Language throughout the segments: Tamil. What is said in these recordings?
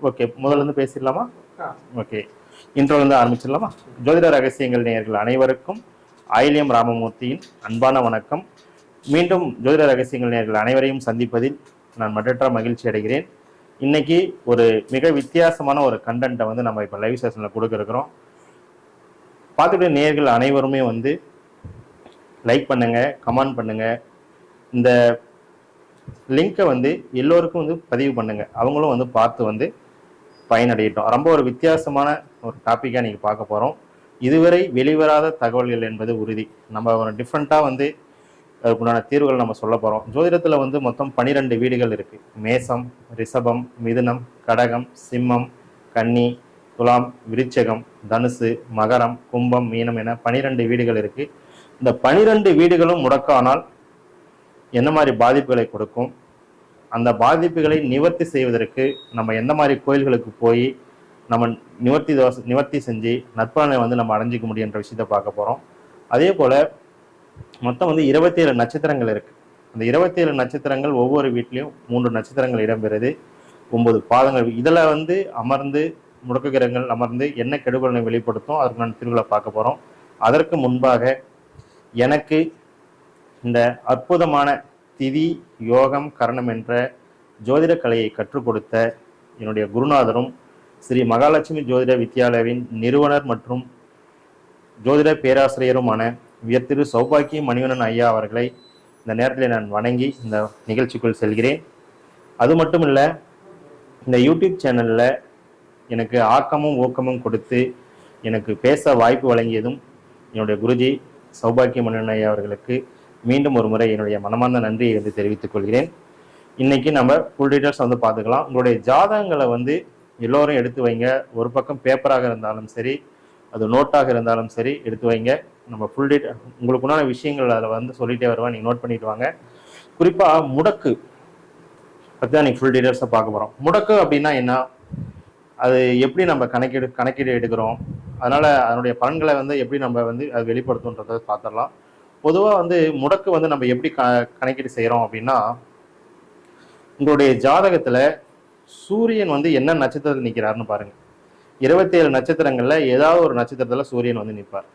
ஓகே, முதல்ல இருந்து பேசிடலாமா? ஓகே, இன்ட்ரோலேருந்து ஆரம்பிச்சிடலாமா? ஜோதிட ரகசியங்கள் நேயர்கள் அனைவருக்கும் ஆயில்யம் ராமமூர்த்தியின் அன்பான வணக்கம். மீண்டும் ஜோதிட ரகசியங்கள் நேயர்கள் அனைவரையும் சந்திப்பதில் நான் மற்றற்ற மகிழ்ச்சி அடைகிறேன். இன்னைக்கு ஒரு மிக வித்தியாசமான ஒரு கண்டென்ட்டை வந்து நம்ம இப்போ லைவ் செஷனில் கொடுக்க இருக்கிறோம். பார்த்துட்டு நேயர்கள் அனைவருமே வந்து லைக் பண்ணுங்க, கமெண்ட் பண்ணுங்க, இந்த லிங்கை வந்து எல்லோருக்கும் வந்து பதிவு பண்ணுங்க, அவங்களும் வந்து பார்த்து வந்து பயனடையட்டும். ரொம்ப ஒரு வித்தியாசமான ஒரு டாப்பிக்காக நீங்கள் பார்க்க போகிறோம். இதுவரை வெளிவராத தகவல்கள் என்பது உறுதி. நம்ம ஒரு டிஃப்ரெண்ட்டாக வந்து அதுக்குண்டான தீர்வுகள் நம்ம சொல்ல போகிறோம். ஜோதிடத்தில் வந்து மொத்தம் 12 வீடுகள் இருக்குது. மேசம், ரிஷபம், மிதுனம், கடகம், சிம்மம், கன்னி, துலாம், விருச்சகம், தனுசு, மகரம், கும்பம், மீனம் என 12 வீடுகள் இருக்குது. இந்த 12 வீடுகளும் முடக்கானால் என்ன மாதிரி பாதிப்புகளை கொடுக்கும், அந்த பாதிப்புகளை நிவர்த்தி செய்வதற்கு நம்ம எந்த மாதிரி கோயில்களுக்கு போய் நம்ம நிவர்த்தி செஞ்சு நற்பலனை வந்து நம்ம அடைஞ்சிக்க முடியுன்ற விஷயத்த பார்க்க போகிறோம். அதே போல் மொத்தம் வந்து 27 நட்சத்திரங்கள் இருக்குது. அந்த 27 நட்சத்திரங்கள் ஒவ்வொரு வீட்லேயும் 3 நட்சத்திரங்கள் இடம்பெறுது, 9 பாதங்கள். இதில் வந்து அமர்ந்து முடக்குகிரகங்கள் அமர்ந்து என்ன கெடுபலனை வெளிப்படுத்தும், அதற்கு நான் திருவிழா பார்க்க போகிறோம். அதற்கு முன்பாக எனக்கு இந்த அற்புதமான திதி யோகம் கரணம் என்ற ஜோதிட கலையை கற்றுக் கொடுத்த என்னுடைய குருநாதரும் ஸ்ரீ மகாலட்சுமி ஜோதிட வித்யாலயாவின் நிறுவனர் மற்றும் ஜோதிட பேராசிரியருமான திரு சௌபாக்கிய மணிவண்ணன் ஐயா அவர்களை இந்த நேரத்தில் நான் வணங்கி இந்த நிகழ்ச்சிக்குள் செல்கிறேன். அது மட்டும் இல்லை, இந்த யூடியூப் சேனலில் எனக்கு ஆக்கமும் ஊக்கமும் கொடுத்து எனக்கு பேச வாய்ப்பு வழங்கியதும் என்னுடைய குருஜி சௌபாக்கிய மணிவண்ணன் ஐயா அவர்களுக்கு மீண்டும் ஒரு முறை என்னுடைய மனமார்ந்த நன்றியை வந்து தெரிவித்துக் கொள்கிறேன். இன்னைக்கு நம்ம ஃபுல் டீட்டெயில்ஸ் வந்து பார்த்துக்கலாம். உங்களுடைய ஜாதகங்களை வந்து எல்லோரும் எடுத்து வைங்க. ஒரு பக்கம் பேப்பராக இருந்தாலும் சரி, அது நோட்டாக இருந்தாலும் சரி எடுத்து வைங்க. நம்ம ஃபுல் டீட்டெயில் உங்களுக்கு உண்டான விஷயங்கள் அதில் வந்து சொல்லிகிட்டே வருவேன், நீங்கள் நோட் பண்ணிட்டு வாங்க. குறிப்பாக முடக்கு பற்றி தான் நீங்கள் ஃபுல் டீட்டெயில்ஸை பார்க்க போகிறோம். முடக்கு அப்படின்னா என்ன, அது எப்படி நம்ம கணக்கீடு எடுக்கிறோம், அதனால் அதனுடைய பலன்களை வந்து எப்படி நம்ம வந்து அது வெளிப்படுத்துன்றதை பார்த்துடலாம். பொதுவாக வந்து முடக்கு வந்து நம்ம எப்படி கணக்கீடு செய்கிறோம் அப்படின்னா, உங்களுடைய ஜாதகத்தில் சூரியன் வந்து என்ன நட்சத்திரத்தில் நிற்கிறாருன்னு பாருங்கள். 27 நட்சத்திரங்கள்ல ஏதாவது ஒரு நட்சத்திரத்துல சூரியன் வந்து நிற்பார்.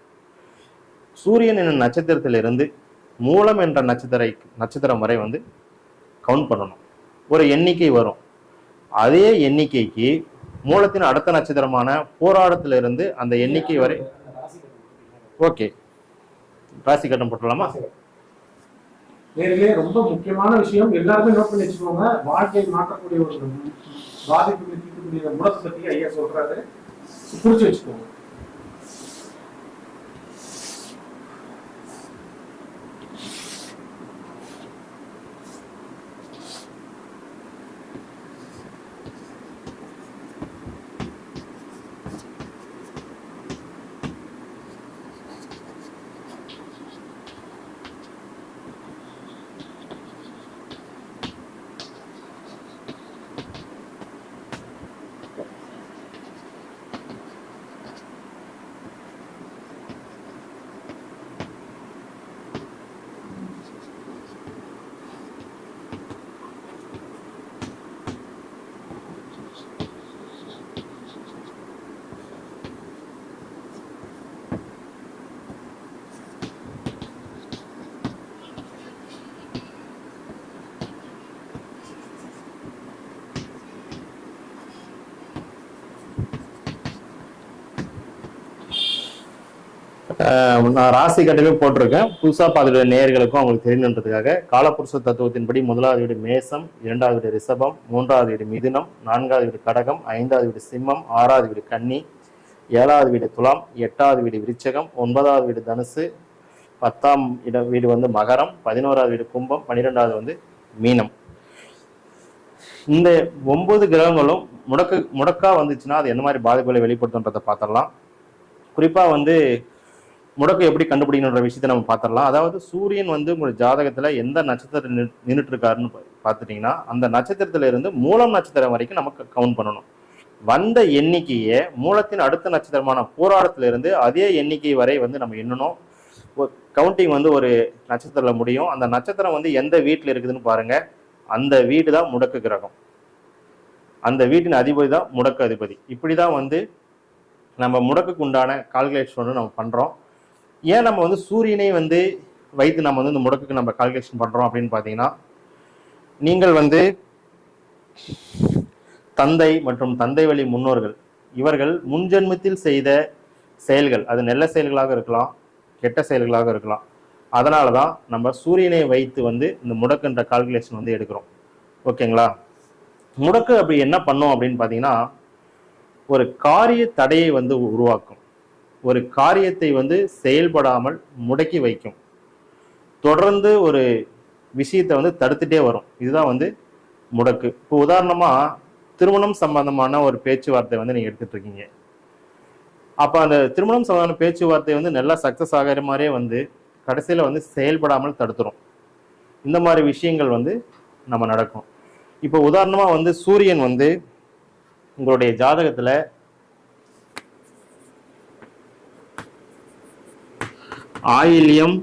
சூரியன் என்ற நட்சத்திரத்திலிருந்து மூலம் என்ற நட்சத்திரம் வரை வந்து கவுண்ட் பண்ணணும். ஒரு எண்ணிக்கை வரும். அதே எண்ணிக்கைக்கு மூலத்தின் அடுத்த நட்சத்திரமான போராடத்திலிருந்து அந்த எண்ணிக்கை வரை. ஓகே, ராசி கட்டம் போட்டுடலாமா? நேரிலே ரொம்ப முக்கியமான விஷயம், எல்லாருமே நோட் பண்ணி வச்சுக்கோங்க. வாழ்க்கையை மாற்றக்கூடிய ஒரு பாதிப்பு இருக்கக்கூடிய முடக்கு பத்தி ஐயா சொல்றாரு, புரிச்சு வச்சுக்கோங்க. நான் ராசி கட்டமே போட்டிருக்கேன். புதுசாக பார்த்துட்டு நேயர்களுக்கும் அவங்களுக்கு தெரியணுன்றதுக்காக காலப்புருஷ தத்துவத்தின்படி 1வது வீடு மேசம், 2வது வீடு ரிஷபம், 3வது வீடு மிதுனம், 4வது வீடு கடகம், 5வது வீடு சிம்மம், 6வது வீடு கன்னி, 7வது வீடு துலாம், 8வது வீடு விருச்சகம், 9வது வீடு தனுசு, 10ஆம் வீடு வந்து மகரம், 11வது வீடு கும்பம், 12வது வந்து மீனம். இந்த 9 கிரகங்களும் முடக்கா வந்துச்சுன்னா அது என்ன மாதிரி பாதிப்புகளை வெளிப்படுத்துன்றதை பார்த்துடலாம். குறிப்பாக வந்து முடக்கு எப்படி கண்டுபிடிக்கணுன்ற விஷயத்தை நம்ம பார்த்துடலாம். அதாவது சூரியன் வந்து உங்களுடைய ஜாதகத்துல எந்த நட்சத்திரம் நின்றுட்டு இருக்காருன்னு பார்த்துட்டீங்கன்னா அந்த நட்சத்திரத்துல இருந்து மூலம் நட்சத்திரம் வரைக்கும் நமக்கு கவுண்ட் பண்ணணும். வந்த எண்ணிக்கையை மூலத்தின் அடுத்த நட்சத்திரமான போராடத்துல இருந்து அதே எண்ணிக்கை வரை வந்து நம்ம எண்ணணும். கவுண்டிங் வந்து ஒரு நட்சத்திரத்துல முடியும். அந்த நட்சத்திரம் வந்து எந்த வீட்டில் இருக்குதுன்னு பாருங்க, அந்த வீடு தான் முடக்கு கிரகம். அந்த வீட்டின் அதிபதி தான் முடக்கு அதிபதி. இப்படிதான் வந்து நம்ம முடக்குக்கு உண்டான கால்குலேஷன் வந்து நம்ம பண்றோம். ஏன் நம்ம வந்து சூரியனை வந்து வைத்து நம்ம வந்து இந்த முடக்குக்கு நம்ம கால்குலேஷன் பண்றோம் அப்படின்னு பாத்தீங்கன்னா, நீங்கள் வந்து தந்தை மற்றும் தந்தை வழி முன்னோர்கள் இவர்கள் முன்ஜென்மத்தில் செய்த செயல்கள், அது நல்ல செயல்களாக இருக்கலாம், கெட்ட செயல்களாக இருக்கலாம். அதனால தான் நம்ம சூரியனை வைத்து வந்து இந்த முடக்குன்ற கால்குலேஷன் வந்து எடுக்கிறோம். ஓகேங்களா? முடக்கு அப்படி என்ன பண்ணும் அப்படின்னு பார்த்தீங்கன்னா, ஒரு காரிய தடையை வந்து உருவாக்கும், ஒரு காரியத்தை வந்து செயல்படாமல் முடக்கி வைக்கும், தொடர்ந்து ஒரு விஷயத்தை வந்து தடுத்துட்டே வரும். இதுதான் வந்து முடக்கு. இப்போ உதாரணமா திருமணம் சம்பந்தமான ஒரு பேச்சுவார்த்தை வந்து நீங்க எடுத்துட்டு இருக்கீங்க. அப்ப அந்த திருமணம் சம்பந்தமான பேச்சுவார்த்தை வந்து நல்லா சக்சஸ் ஆகிற மாதிரியே வந்து கடைசியில வந்து செயல்படாமல் தடுத்துரும். இந்த மாதிரி விஷயங்கள் வந்து நம்ம நடக்கும். இப்போ உதாரணமா வந்து சூரியன் வந்து உங்களுடைய ஜாதகத்துல ஆயில்யம்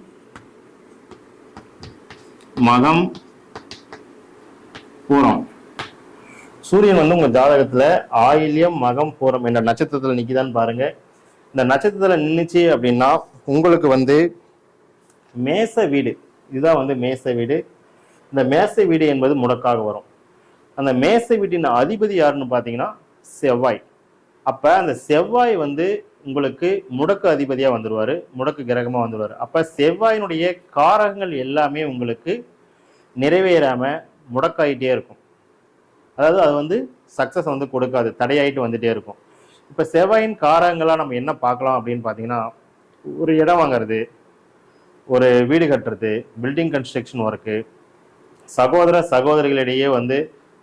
மகம் பூரம், சூரியன் வந்து உங்க ஜாதகத்துல ஆயில்யம் மகம் பூரம் என்ற நட்சத்திரத்துல நிக்குதான்னு பாருங்க. இந்த நட்சத்திரத்துல நின்னுச்சு அப்படின்னா உங்களுக்கு வந்து மேச வீடு, இதுதான் வந்து மேச வீடு. இந்த மேச வீடு என்பது முடக்காக வரும். அந்த மேச வீட்டின் அதிபதி யாருன்னு பாத்தீங்கன்னா செவ்வாய். அப்ப அந்த செவ்வாய் வந்து உங்களுக்கு முடக்கு அதிபதியா வந்துருவாரு, முடக்கு கிரகமா வந்துருவாரு. அப்ப செவ்வாயினுடைய காரகங்கள் எல்லாமே உங்களுக்கு நிறைவேறாம முடக்காயிட்டே இருக்கும். அதாவது அது வந்து சக்சஸ் வந்து கொடுக்காது, தடையாயிட்டு வந்துட்டே இருக்கும். இப்ப செவ்வாயின் காரகங்களா நம்ம என்ன பார்க்கலாம் அப்படின்னு பாத்தீங்கன்னா, ஒரு இடம் வாங்குறது, ஒரு வீடு கட்டுறது, பில்டிங் கன்ஸ்ட்ரக்ஷன் ஒர்க்கு, சகோதர சகோதரிகளிடையே வந்து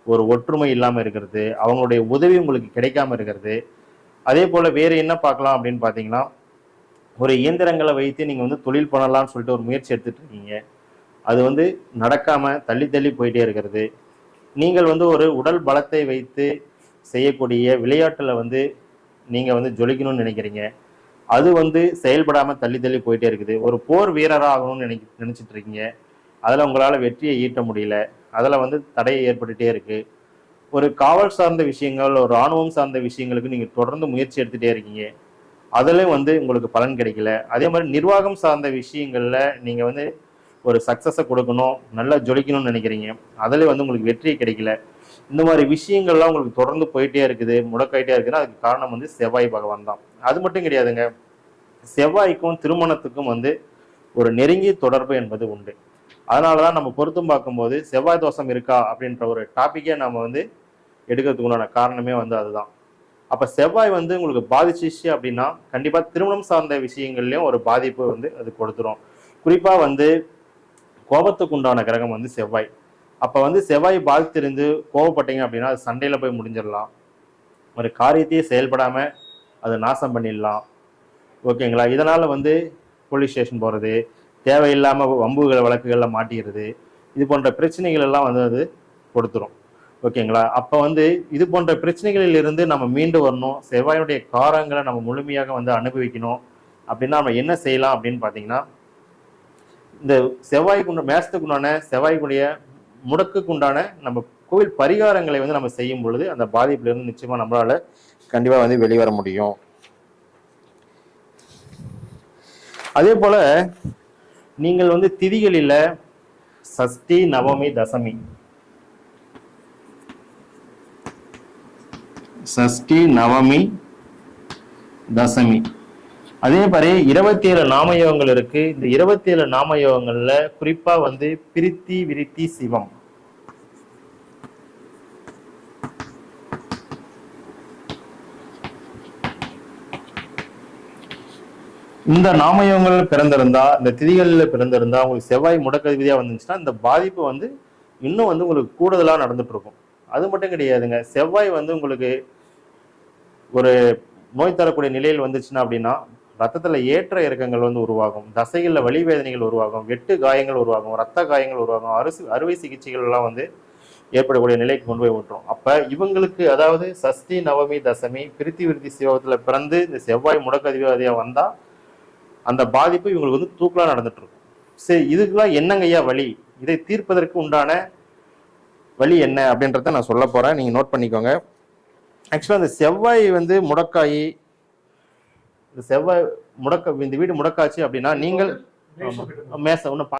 ஒரு ஒற்றுமை இல்லாம இருக்கிறது, அவங்களுடைய உதவி உங்களுக்கு கிடைக்காம இருக்கிறது. அதே போல வேற என்ன பார்க்கலாம் அப்படின்னு பாத்தீங்கன்னா, ஒரு இயந்திரங்களை வைத்து நீங்க வந்து தொழில் பண்ணலாம்னு சொல்லிட்டு ஒரு முயற்சி எடுத்துட்டு இருக்கீங்க, அது வந்து நடக்காம தள்ளி தள்ளி போயிட்டே இருக்கிறது. நீங்கள் வந்து ஒரு உடல் பலத்தை வைத்து செய்யக்கூடிய விளையாட்டுல வந்து நீங்க வந்து ஜொலிக்கணும்னு நினைக்கிறீங்க, அது வந்து செயல்படாம தள்ளி தள்ளி போயிட்டே இருக்குது. ஒரு போர் வீரராகணும்னு நினைச்சிட்டு இருக்கீங்க, அதுல உங்களால வெற்றியை ஈட்ட முடியல, அதுல வந்து தடையை ஏற்பட்டுட்டே இருக்கு. ஒரு காவல் சார்ந்த விஷயங்கள், ஒரு இராணுவம் சார்ந்த விஷயங்களுக்கு நீங்க தொடர்ந்து முயற்சி எடுத்துட்டே இருக்கீங்க, அதுலயும் வந்து உங்களுக்கு பலன் கிடைக்கல. அதே மாதிரி நிர்வாகம் சார்ந்த விஷயங்கள்ல நீங்க வந்து ஒரு சக்சஸை கொடுக்கணும், நல்லா ஜொலிக்கணும்னு நினைக்கிறீங்க, அதுல வந்து உங்களுக்கு வெற்றி கிடைக்கல. இந்த மாதிரி விஷயங்கள்லாம் உங்களுக்கு தொடர்ந்து போயிட்டே இருக்குது, முடக்காயிட்டே இருக்குன்னா அதுக்கு காரணம் வந்து செவ்வாய் பகவான் தான். அது மட்டும் கிடையாதுங்க, செவ்வாய்க்கும் திருமணத்துக்கும் வந்து ஒரு நெருங்கிய தொடர்பு என்பது உண்டு. அதனாலதான் நம்ம பொருத்தம் பார்க்கும்போது செவ்வாய் தோஷம் இருக்கா அப்படின்ற ஒரு டாபிக்கே நம்ம வந்து எடுக்கிறதுக்கு உண்டான காரணமே வந்து அதுதான். அப்ப செவ்வாய் வந்து உங்களுக்கு பாதிச்சிச்சு அப்படின்னா கண்டிப்பா திருமணம் சார்ந்த விஷயங்கள்லயும் ஒரு பாதிப்பு வந்து அது கொடுத்துரும். குறிப்பா வந்து கோபத்துக்கு உண்டான கிரகம் வந்து செவ்வாய். அப்ப வந்து செவ்வாய் பாதித்திருந்து கோபப்பட்டீங்க அப்படின்னா அது சண்டையில போய் முடிஞ்சிடலாம், ஒரு காரியத்தையே செயல்படாம அது நாசம் பண்ணிடலாம். ஓகேங்களா? இதனால வந்து போலீஸ் ஸ்டேஷன் போறது, தேவையில்லாம வம்புகள் வழக்குகள்ல மாட்டிக்கிறது, இது போன்ற பிரச்சனைகள் எல்லாம் வந்து அது கொடுத்துரும். ஓகேங்களா? அப்ப வந்து இது போன்ற பிரச்சனைகளில் இருந்து நம்ம மீண்டு வரணும், செவ்வாயுடைய காரங்களை நம்ம முழுமையாக வந்து அனுபவிக்கணும் அப்படின்னா நம்ம என்ன செய்யலாம் அப்படின்னு பாத்தீங்கன்னா, இந்த செவ்வாய்க்கு மேசத்துக்குண்டான செவ்வாய்க்குடைய முடக்குக்கு உண்டான நம்ம கோவில் பரிகாரங்களை வந்து நம்ம செய்யும் பொழுது அந்த பாதிப்புல இருந்து நிச்சயமா நம்மளால கண்டிப்பா வந்து வெளிவர முடியும். அதே போல நீங்கள் வந்து திதிகளில சஷ்டி, நவமி, தசமி, சஷ்டி, நவமி, தசமி, அதே மாதிரி 27 நாமயோகங்கள் இருக்கு. இந்த 27 நாமயோகங்கள்ல குறிப்பா வந்து பிரித்தி, விருத்தி, சிவம், இந்த நாமயோகங்கள் பிறந்திருந்தா, இந்த திதிகளில் பிறந்திருந்தா உங்களுக்கு செவ்வாய் முடக்கதிபதியா வந்துச்சுன்னா இந்த பாதிப்பு வந்து இன்னும் வந்து உங்களுக்கு கூடுதலா நடந்துட்டு இருக்கும். அது மட்டும் கிடையாதுங்க, செவ்வாய் வந்து உங்களுக்கு ஒரு நோய் தரக்கூடிய நிலையில் வந்துச்சுன்னா அப்படின்னா ரத்தத்துல ஏற்ற இறக்கங்கள் வந்து உருவாகும், தசைகள்ல வலி வேதனைகள் உருவாகும், வெட்டு காயங்கள் உருவாகும், ரத்த காயங்கள் உருவாகும், அறுவை சிகிச்சைகள் எல்லாம் வந்து ஏற்படக்கூடிய நிலைக்கு கொண்டு போய் விட்டுரும். அப்ப இவங்களுக்கு அதாவது சஷ்டி, நவமி, தசமி, பிரித்தி, விருத்தி, சிவத்துல பிறந்து இந்த செவ்வாய் முடக்கதிபதியா வந்தா அந்த பாதிப்பு இவங்களுக்கு வந்து தூக்கலா நடந்துட்டு இருக்கும். சரி, இதுக்கெல்லாம் என்னங்க ஐயா வழி, இதை தீர்ப்பதற்கு உண்டான வழி என்ன அப்படின்றத நான் சொல்ல போறேன், நீங்க நோட் பண்ணிக்கோங்க. ஆக்சுவலாக அந்த செவ்வாய் வந்து முடக்காயி, இந்த செவ்வாய் இந்த வீடு முடக்காச்சு அப்படின்னா நீங்கள் மேச ஒன்றும்